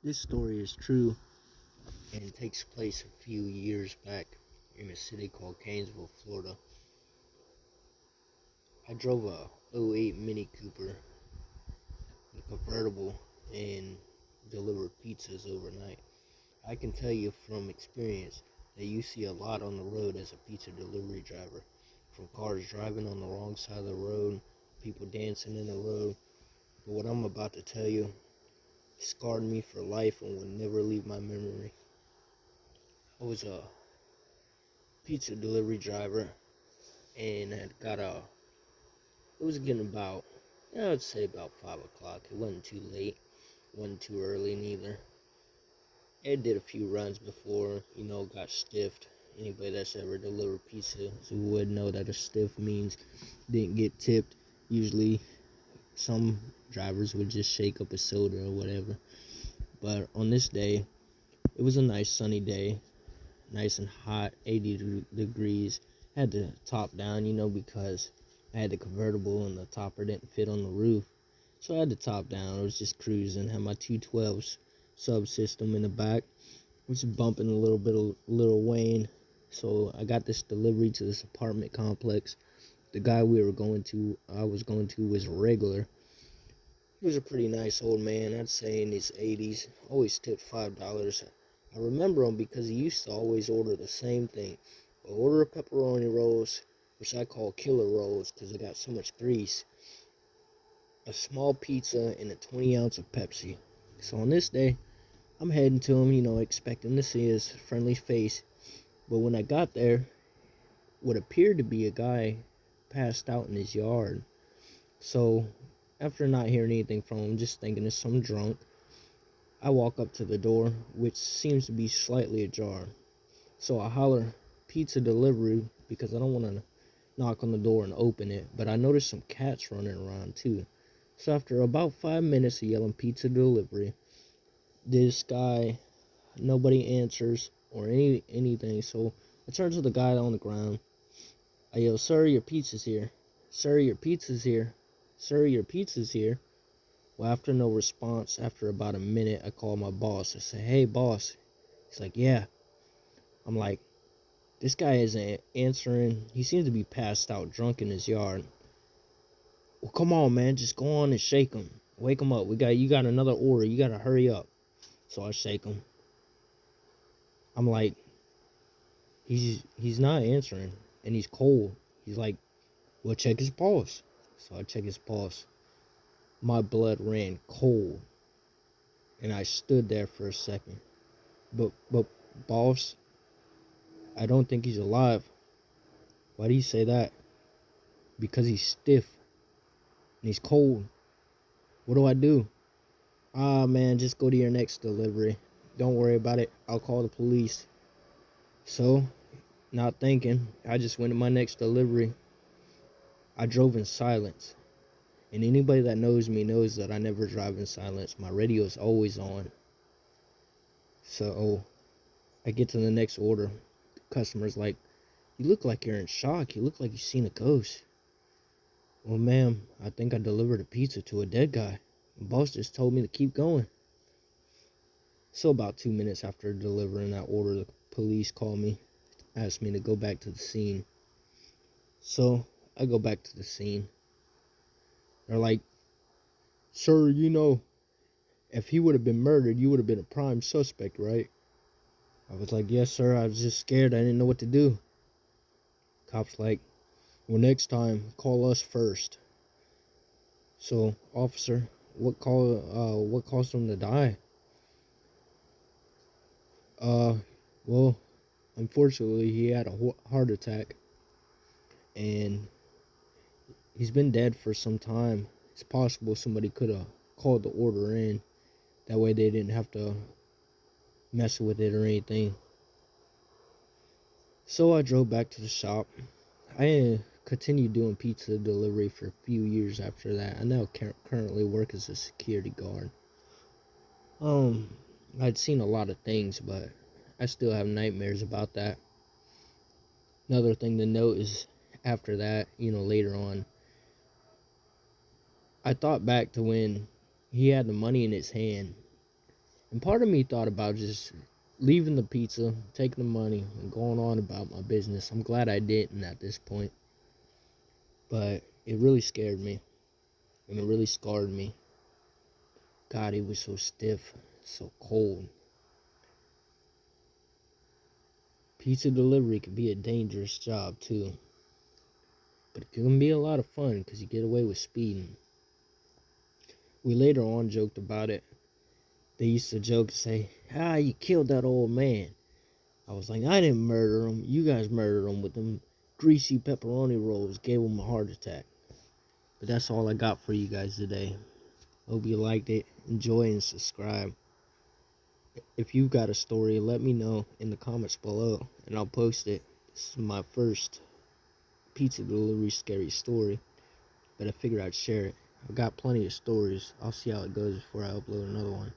This story is true and takes place a few years back in a city called Gainesville, Florida. I drove a '08 Mini Cooper, a convertible, and delivered pizzas overnight. I can tell you from experience that you see a lot on the road as a pizza delivery driver. From cars driving on the wrong side of the road, people dancing in the road. But what I'm about to tell you scarred me for life and will never leave my memory. I was a pizza delivery driver and had got it was getting about, I'd say about 5 o'clock. It wasn't too late, wasn't too early neither. I did a few runs before, got stiffed. Anybody that's ever delivered pizza would know that a stiff means didn't get tipped. Usually some drivers would just shake up a soda or whatever. But on this day, it was a nice sunny day, nice and hot, 80 degrees. I had the top down, because I had the convertible and the topper didn't fit on the roof. So I had the top down. I was just cruising, had my 212s subsystem in the back. Was bumping a little bit of Lil Wayne. So I got this delivery to this apartment complex. The guy I was going to was a regular. He was a pretty nice old man, I'd say in his 80s. Always tipped $5. I remember him because he used to always order the same thing. Order a pepperoni rolls, which I call killer rolls because they got so much grease, a small pizza, and a 20 ounce of Pepsi. So on this day, I'm heading to him, expecting to see his friendly face. But when I got there, what appeared to be a guy passed out in his yard. So after not hearing anything from him, just thinking it's some drunk, I walk up to the door, which seems to be slightly ajar. So I holler, "Pizza delivery," because I don't want to knock on the door and open it, but I noticed some cats running around too. So after about 5 minutes of yelling "pizza delivery," this guy, nobody answers or anything. So I turn to the guy on the ground. I yell, "Sir, your pizza's here. Sir, your pizza's here. Sir, your pizza's here." Well, after no response, after about a minute, I call my boss. I say, "Hey, boss." He's like, "Yeah." I'm like, this guy isn't answering. He seems to be passed out drunk in his yard. "Well, come on, man. Just go on and shake him. Wake him up. You got another order. You got to hurry up." So I shake him. I'm like, he's not answering, and he's cold. He's like, "Well, check his pulse." So I check his pulse. My blood ran cold, and I stood there for a second. But boss, I don't think he's alive. Why do you say that? Because he's stiff and he's cold. What do I do? "Ah, man, just go to your next delivery. Don't worry about it. I'll call the police." So, not thinking, I just went to my next delivery. I drove in silence. And anybody that knows me knows that I never drive in silence. My radio is always on. So, I get to the next order. The customer's like, "You look like you're in shock. You look like you've seen a ghost." "Well, ma'am, I think I delivered a pizza to a dead guy. My boss just told me to keep going." So about 2 minutes after delivering that order, the police called me, asked me to go back to the scene. So I go back to the scene. They're like, "Sir, if he would have been murdered, you would have been a prime suspect, right?" I was like, "Yes, sir. I was just scared. I didn't know what to do." Cop's like, "Well, next time, call us first." So, officer, what caused him to die? Uh, well, unfortunately, he had a heart attack, and he's been dead for some time. It's possible somebody could have called the order in. That way they didn't have to mess with it or anything. So I drove back to the shop. I continued doing pizza delivery for a few years after that. I now currently work as a security guard. I'd seen a lot of things, but I still have nightmares about that. Another thing to note is after that, later on, I thought back to when he had the money in his hand. And part of me thought about just leaving the pizza, taking the money, and going on about my business. I'm glad I didn't at this point. But it really scared me. And it really scarred me. God, it was so stiff, so cold. Pizza delivery can be a dangerous job too. But it can be a lot of fun because you get away with speeding. We later on joked about it. They used to joke and say, you killed that old man. I was like, I didn't murder him. You guys murdered him with them greasy pepperoni rolls. Gave him a heart attack. But that's all I got for you guys today. Hope you liked it. Enjoy and subscribe. If you've got a story, let me know in the comments below, and I'll post it. This is my first pizza delivery scary story, but I figured I'd share it. I've got plenty of stories. I'll see how it goes before I upload another one.